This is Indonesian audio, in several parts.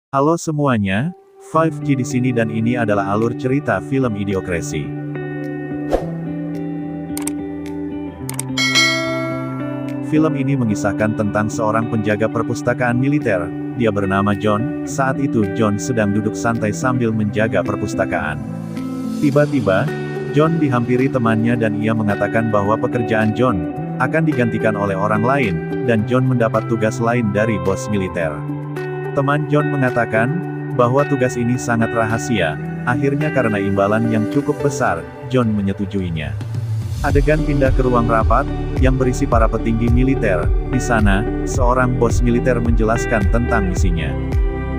Halo semuanya, 5G di sini dan ini adalah alur cerita film Idiocracy. Film ini mengisahkan tentang seorang penjaga perpustakaan militer. Dia bernama John. Saat itu John sedang duduk santai sambil menjaga perpustakaan. Tiba-tiba, John dihampiri temannya dan ia mengatakan bahwa pekerjaan John akan digantikan oleh orang lain, dan John mendapat tugas lain dari bos militer. Teman John mengatakan bahwa tugas ini sangat rahasia. Akhirnya karena imbalan yang cukup besar, John menyetujuinya. Adegan pindah ke ruang rapat yang berisi para petinggi militer. Di sana, seorang bos militer menjelaskan tentang misinya.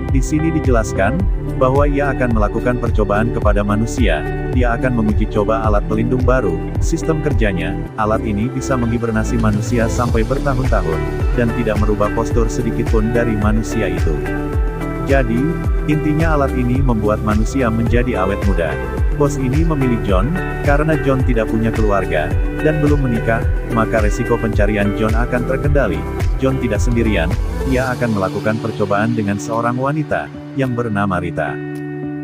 Di sini dijelaskan bahwa ia akan melakukan percobaan kepada manusia. Dia akan menguji coba alat pelindung baru. Sistem kerjanya, alat ini bisa menghibernasi manusia sampai bertahun-tahun, dan tidak merubah postur sedikitpun dari manusia itu. Jadi, intinya alat ini membuat manusia menjadi awet muda. Bos ini memilih John, karena John tidak punya keluarga, dan belum menikah, maka resiko pencarian John akan terkendali. John tidak sendirian, ia akan melakukan percobaan dengan seorang wanita, yang bernama Rita.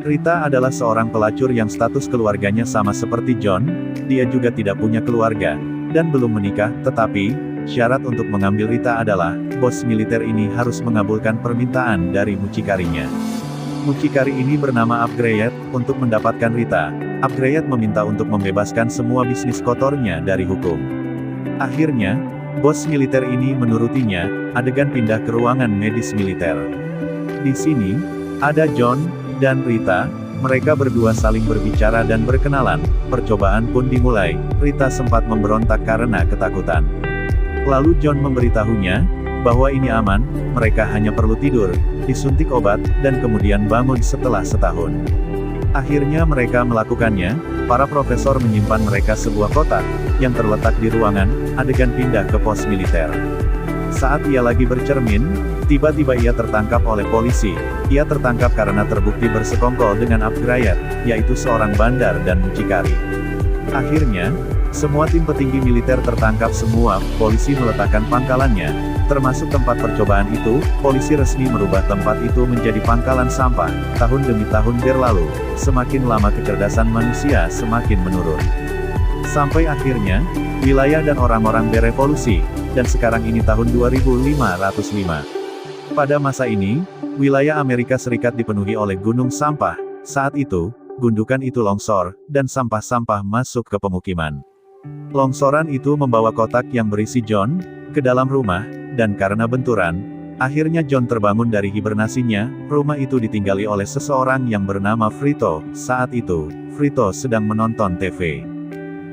Rita adalah seorang pelacur yang status keluarganya sama seperti John, dia juga tidak punya keluarga, dan belum menikah, tetapi, syarat untuk mengambil Rita adalah, bos militer ini harus mengabulkan permintaan dari mucikarinya. Mucikari ini bernama Upgrade. Untuk mendapatkan Rita, Upgrade meminta untuk membebaskan semua bisnis kotornya dari hukum. Akhirnya, bos militer ini menurutinya. Adegan pindah ke ruangan medis militer. Di sini, ada John dan Rita. Mereka berdua saling berbicara dan berkenalan. Percobaan pun dimulai. Rita sempat memberontak karena ketakutan. Lalu John memberitahunya bahwa ini aman, mereka hanya perlu tidur, disuntik obat, dan kemudian bangun setelah setahun. Akhirnya mereka melakukannya. Para profesor menyimpan mereka sebuah kotak yang terletak di ruangan. Adegan pindah ke pos militer. Saat ia lagi bercermin, tiba-tiba ia tertangkap oleh polisi. Ia tertangkap karena terbukti bersekongkol dengan Upgrade, yaitu seorang bandar dan mucikari. Akhirnya, semua tim petinggi militer tertangkap semua. Polisi meletakkan pangkalannya. Termasuk tempat percobaan itu, polisi resmi merubah tempat itu menjadi pangkalan sampah. Tahun demi tahun berlalu, semakin lama kecerdasan manusia semakin menurun. Sampai akhirnya, wilayah dan orang-orang berevolusi, dan sekarang ini tahun 2505. Pada masa ini, wilayah Amerika Serikat dipenuhi oleh gunung sampah. Saat itu, gundukan itu longsor, dan sampah-sampah masuk ke pemukiman. Longsoran itu membawa kotak yang berisi John ke dalam rumah, dan karena benturan, akhirnya John terbangun dari hibernasinya. Rumah itu ditinggali oleh seseorang yang bernama Frito. Saat itu, Frito sedang menonton TV.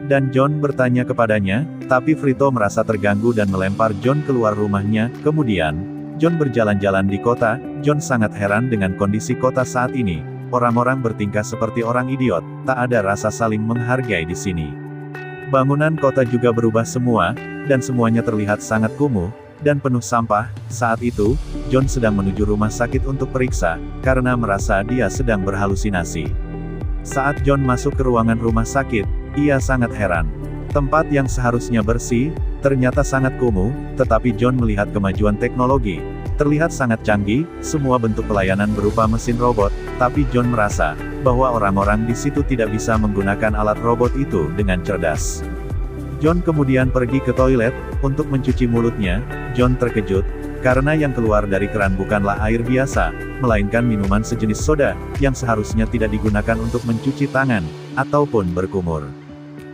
Dan John bertanya kepadanya, tapi Frito merasa terganggu dan melempar John keluar rumahnya. Kemudian, John berjalan-jalan di kota. John sangat heran dengan kondisi kota saat ini. Orang-orang bertingkah seperti orang idiot, tak ada rasa saling menghargai di sini. Bangunan kota juga berubah semua, dan semuanya terlihat sangat kumuh dan penuh sampah. Saat itu, John sedang menuju rumah sakit untuk periksa, karena merasa dia sedang berhalusinasi. Saat John masuk ke ruangan rumah sakit, ia sangat heran. Tempat yang seharusnya bersih, ternyata sangat kumuh, tetapi John melihat kemajuan teknologi. Terlihat sangat canggih, semua bentuk pelayanan berupa mesin robot, tapi John merasa bahwa orang-orang di situ tidak bisa menggunakan alat robot itu dengan cerdas. John kemudian pergi ke toilet untuk mencuci mulutnya. John terkejut karena yang keluar dari keran bukanlah air biasa, melainkan minuman sejenis soda yang seharusnya tidak digunakan untuk mencuci tangan ataupun berkumur.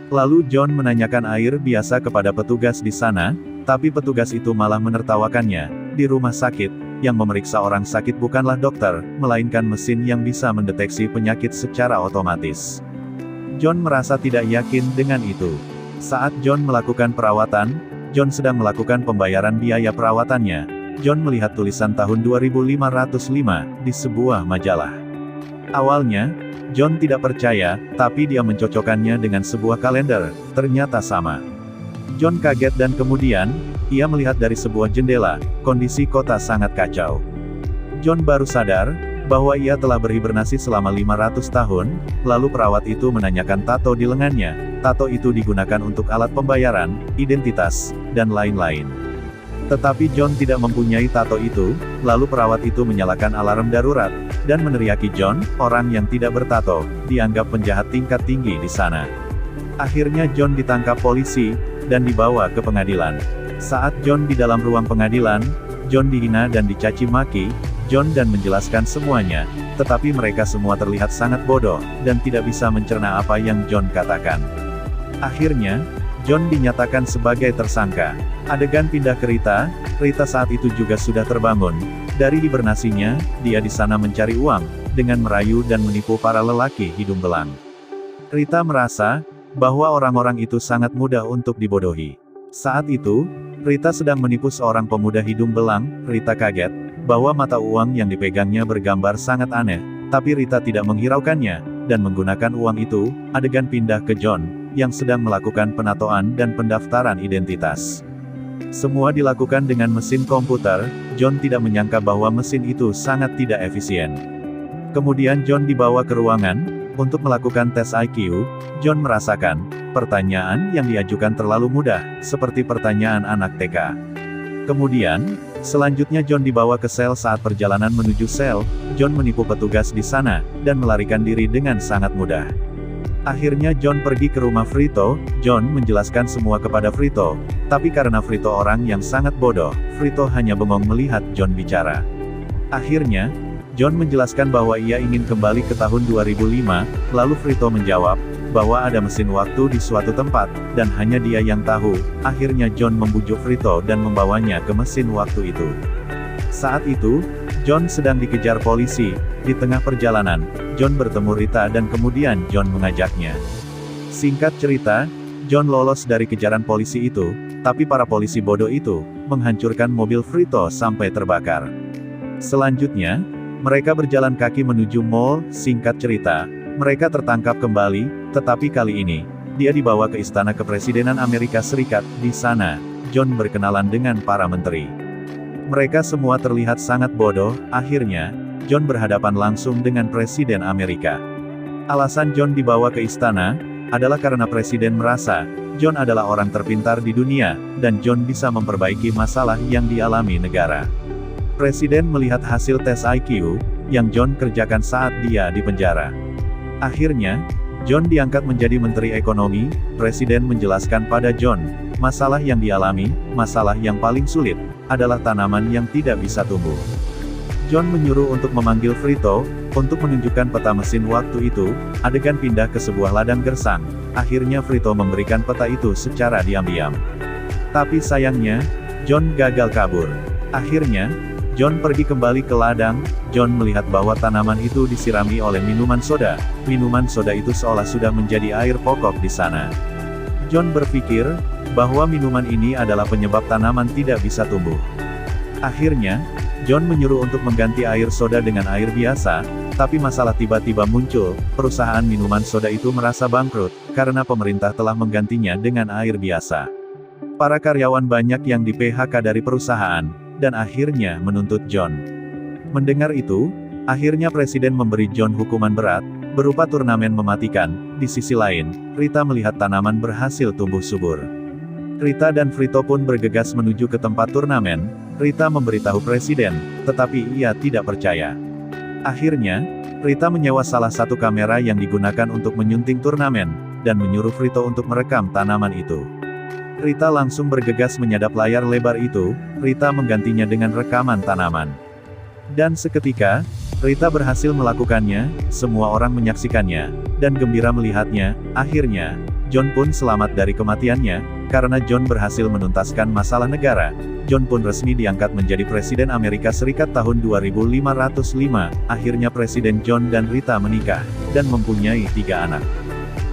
Lalu John menanyakan air biasa kepada petugas di sana, tapi petugas itu malah menertawakannya. Di rumah sakit, yang memeriksa orang sakit bukanlah dokter, melainkan mesin yang bisa mendeteksi penyakit secara otomatis. John merasa tidak yakin dengan itu. Saat John melakukan perawatan, John sedang melakukan pembayaran biaya perawatannya. John melihat tulisan tahun 2505 di sebuah majalah. Awalnya, John tidak percaya, tapi dia mencocokkannya dengan sebuah kalender. Ternyata sama. John kaget dan kemudian, ia melihat dari sebuah jendela. Kondisi kota sangat kacau. John baru sadar bahwa ia telah berhibernasi selama 500 tahun, lalu perawat itu menanyakan tato di lengannya. Tato itu digunakan untuk alat pembayaran, identitas, dan lain-lain. Tetapi John tidak mempunyai tato itu, lalu perawat itu menyalakan alarm darurat, dan meneriaki John, orang yang tidak bertato, dianggap penjahat tingkat tinggi di sana. Akhirnya John ditangkap polisi, dan dibawa ke pengadilan. Saat John di dalam ruang pengadilan, John dihina dan dicaci maki, John dan menjelaskan semuanya, tetapi mereka semua terlihat sangat bodoh, dan tidak bisa mencerna apa yang John katakan. Akhirnya, John dinyatakan sebagai tersangka. Adegan pindah ke Rita. Rita saat itu juga sudah terbangun. Dari hibernasinya, dia di sana mencari uang, dengan merayu dan menipu para lelaki hidung belang. Rita merasa, bahwa orang-orang itu sangat mudah untuk dibodohi. Saat itu, Rita sedang menipu seorang pemuda hidung belang. Rita kaget, bahwa mata uang yang dipegangnya bergambar sangat aneh, tapi Rita tidak menghiraukannya, dan menggunakan uang itu. Adegan pindah ke John, yang sedang melakukan penatoan dan pendaftaran identitas. Semua dilakukan dengan mesin komputer. John tidak menyangka bahwa mesin itu sangat tidak efisien. Kemudian John dibawa ke ruangan, untuk melakukan tes IQ. John merasakan, pertanyaan yang diajukan terlalu mudah, seperti pertanyaan anak TK. Kemudian, selanjutnya John dibawa ke sel. Saat perjalanan menuju sel, John menipu petugas di sana, dan melarikan diri dengan sangat mudah. Akhirnya John pergi ke rumah Frito. John menjelaskan semua kepada Frito, tapi karena Frito orang yang sangat bodoh, Frito hanya bengong melihat John bicara. Akhirnya, John menjelaskan bahwa ia ingin kembali ke tahun 2005, lalu Frito menjawab, bahwa ada mesin waktu di suatu tempat, dan hanya dia yang tahu. Akhirnya John membujuk Frito dan membawanya ke mesin waktu itu. Saat itu, John sedang dikejar polisi. Di tengah perjalanan, John bertemu Rita dan kemudian John mengajaknya. Singkat cerita, John lolos dari kejaran polisi itu, tapi para polisi bodoh itu menghancurkan mobil Frito sampai terbakar. Selanjutnya, mereka berjalan kaki menuju mall. Singkat cerita, mereka tertangkap kembali, tetapi kali ini, dia dibawa ke istana kepresidenan Amerika Serikat. Di sana, John berkenalan dengan para menteri. Mereka semua terlihat sangat bodoh. Akhirnya, John berhadapan langsung dengan Presiden Amerika. Alasan John dibawa ke istana, adalah karena Presiden merasa, John adalah orang terpintar di dunia, dan John bisa memperbaiki masalah yang dialami negara. Presiden melihat hasil tes IQ, yang John kerjakan saat dia di penjara. Akhirnya, John diangkat menjadi Menteri Ekonomi. Presiden menjelaskan pada John, masalah yang dialami, masalah yang paling sulit, adalah tanaman yang tidak bisa tumbuh. John menyuruh untuk memanggil Frito, untuk menunjukkan peta mesin waktu itu. Adegan pindah ke sebuah ladang gersang. Akhirnya Frito memberikan peta itu secara diam-diam. Tapi sayangnya, John gagal kabur. Akhirnya, John pergi kembali ke ladang. John melihat bahwa tanaman itu disirami oleh minuman soda. Minuman soda itu seolah sudah menjadi air pokok di sana. John berpikir, bahwa minuman ini adalah penyebab tanaman tidak bisa tumbuh. Akhirnya, John menyuruh untuk mengganti air soda dengan air biasa, tapi masalah tiba-tiba muncul. Perusahaan minuman soda itu merasa bangkrut, karena pemerintah telah menggantinya dengan air biasa. Para karyawan banyak yang di-PHK dari perusahaan, dan akhirnya menuntut John. Mendengar itu, akhirnya Presiden memberi John hukuman berat, berupa turnamen mematikan. Di sisi lain, Rita melihat tanaman berhasil tumbuh subur. Rita dan Frito pun bergegas menuju ke tempat turnamen. Rita memberitahu Presiden, tetapi ia tidak percaya. Akhirnya, Rita menyewa salah satu kamera yang digunakan untuk menyunting turnamen, dan menyuruh Frito untuk merekam tanaman itu. Rita langsung bergegas menyadap layar lebar itu. Rita menggantinya dengan rekaman tanaman. Dan seketika, Rita berhasil melakukannya. Semua orang menyaksikannya, dan gembira melihatnya. Akhirnya, John pun selamat dari kematiannya, karena John berhasil menuntaskan masalah negara. John pun resmi diangkat menjadi Presiden Amerika Serikat tahun 2505. Akhirnya Presiden John dan Rita menikah, dan mempunyai 3 anak.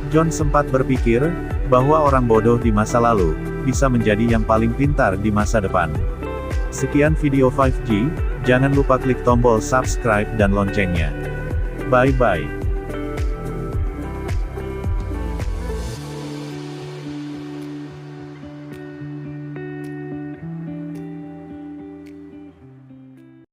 John sempat berpikir, bahwa orang bodoh di masa lalu, bisa menjadi yang paling pintar di masa depan. Sekian video 5G, jangan lupa klik tombol subscribe dan loncengnya. Bye-bye.